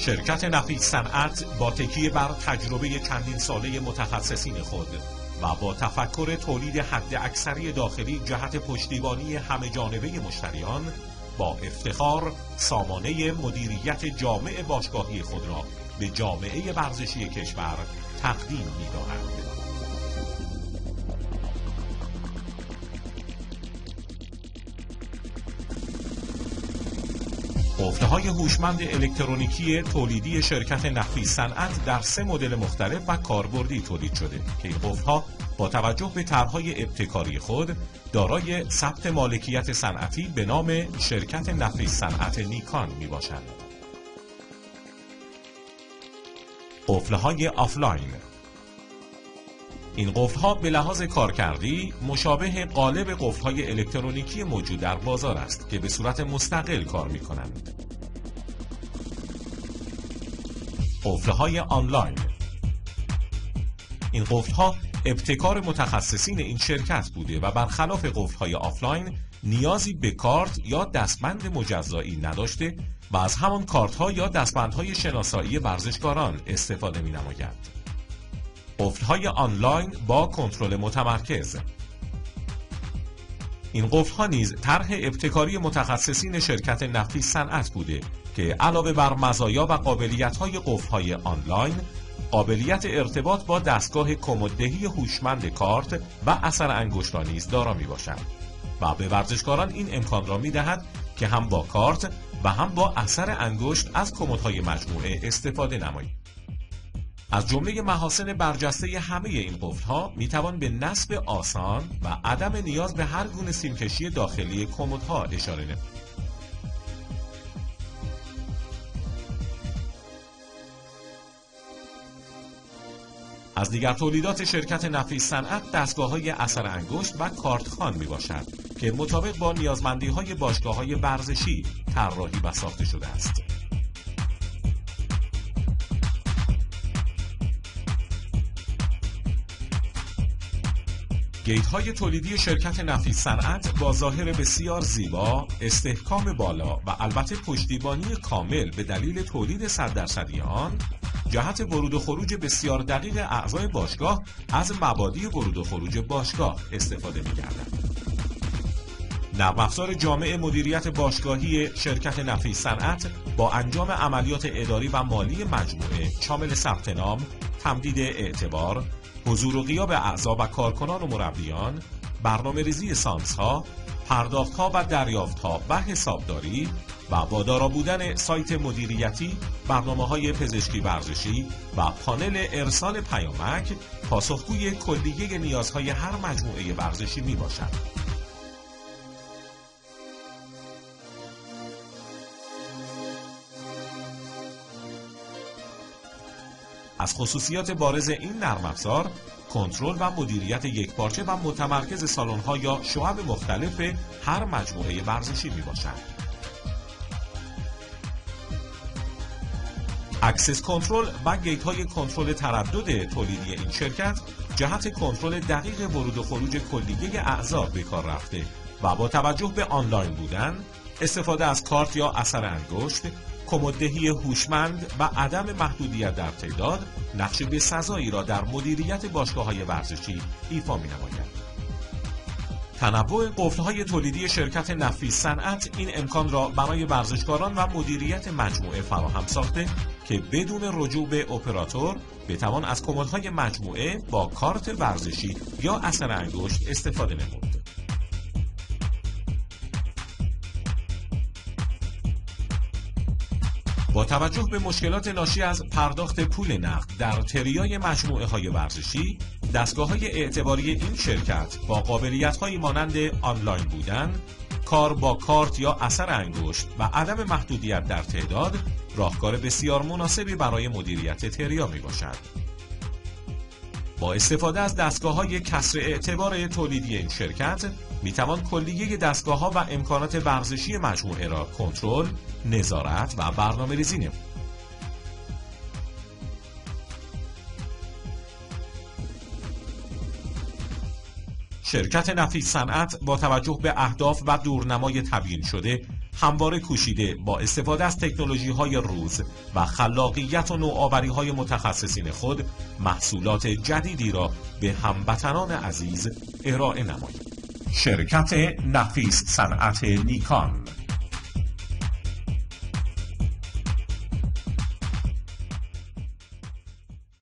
شرکت نفیس صنعت با تکیه بر تجربه چندین ساله متخصصین خود و با تفکر تولید حد اکثری داخلی جهت پشتیبانی همه جانبه مشتریان با افتخار سامانه مدیریت جامع باشگاهی خود را به جامعه ورزشی کشور تقدیم می‌دارند. قفل‌های هوشمند الکترونیکی تولیدی شرکت نفیس صنعت در 3 مدل مختلف و کاربردی تولید شده که این قفل‌ها با توجه به طرح‌های ابتکاری خود دارای ثبت مالکیت صنعتی به نام شرکت نفیس صنعت نیکان میباشند. قفل‌های آفلاین. این قفل‌ها به لحاظ کارکردی مشابه قالب قفل‌های الکترونیکی موجود در بازار است که به صورت مستقل کار می‌کنند. قفل‌های آنلاین. این قفل‌ها ابتکار متخصصین این شرکت بوده و برخلاف قفل‌های آفلاین نیازی به کارت یا دستبند مجزایی نداشته و از همان کارت‌ها یا دستبندهای شناسایی ورزشکاران استفاده می‌نماید. قفل‌های آنلاین با کنترل متمرکز. این قفل‌ها نیز طرح ابتکاری متخصصین شرکت نفیس صنعت بوده که علاوه بر مزایا و قابلیت‌های قفل‌های آنلاین، قابلیت ارتباط با دستگاه کمددهی هوشمند کارت و اثر انگشت را نیز دارا میباشند و به ورزشکاران این امکان را می‌دهد که هم با کارت و هم با اثر انگشت از کمدهای مجموعه استفاده نمایید. از جمله محاسن برجسته همه این قفل‌ها میتوان به نصب آسان و عدم نیاز به هر گونه سیمکشی داخلی کمدها اشاره نمود. از دیگر تولیدات شرکت نفیس صنعت دستگاه‌های اثر انگشت و کارتخوان میباشد که مطابق با نیازمندی‌های باشگاه‌های ورزشی طراحی و ساخته شده است. گیت‌های تولیدی شرکت نفیس صنعت با ظاهر بسیار زیبا، استحکام بالا و البته پشتیبانی کامل به دلیل تولید 100% آن، جهت ورود و خروج بسیار دقیق اعضای باشگاه از مبادی ورود و خروج باشگاه استفاده می‌کردند. نرم افزار جامع مدیریت باشگاهی شرکت نفیس صنعت با انجام عملیات اداری و مالی مجموعه شامل ثبت نام، تمدید اعتبار، حضور و غیاب اعضا و کارکنان و مربیان، برنامه‌ریزی سانس‌ها، پرداخت‌ها و دریافت‌ها و حسابداری و با دارا بودن سایت مدیریتی، برنامه‌های پزشکی ورزشی و پانل ارسال پیامک پاسخگوی کلیه نیازهای هر مجموعه ورزشی میباشد. از خصوصیات بارز این نرم افزار، کنترل و مدیریت یکپارچه و متمرکز سالن‌ها یا شعب مختلف هر مجموعه ورزشی میباشد. اکسس کنترل و گیت های کنترل تردد تولیدی این شرکت جهت کنترل دقیق ورود و خروج کلیه اعضا به کار رفته و با توجه به آنلاین بودن، استفاده از کارت یا اثر انگشت، کمددهی هوشمند و عدم محدودیت در تعداد نقش بسزایی را در مدیریت باشگاه‌های ورزشی ایفا می‌نماید. تنوع قفل‌های تولیدی شرکت نفیس صنعت این امکان را برای ورزشکاران و مدیریت مجموعه فراهم ساخته که بدون رجوع به اپراتور بتوان از کمدهای مجموعه با کارت ورزشی یا اثر انگشت استفاده نمود. با توجه به مشکلات ناشی از پرداخت پول نقد در تریای مجموعه‌های ورزشی، دستگاه‌های اعتباری این شرکت با قابلیت‌هایی مانند آنلاین بودن، کار با کارت یا اثر انگشت و عدم محدودیت در تعداد، راهکار بسیار مناسبی برای مدیریت تریا میباشد. با استفاده از دستگاه‌های کسر اعتبار تولیدی این شرکت، میتوان کلیه دستگاه‌ها و امکانات ورزشی مجموعه را کنترل، نظارت و برنامه‌ریزی نمود. شرکت نفیس صنعت با توجه به اهداف و دورنمای تبیین شده همواره کوشیده با استفاده از تکنولوژی‌های روز و خلاقیت و نوآوری‌های متخصصین خود محصولات جدیدی را به هموطنان عزیز ارائه نماید. شرکت نفیس صنعت نیکان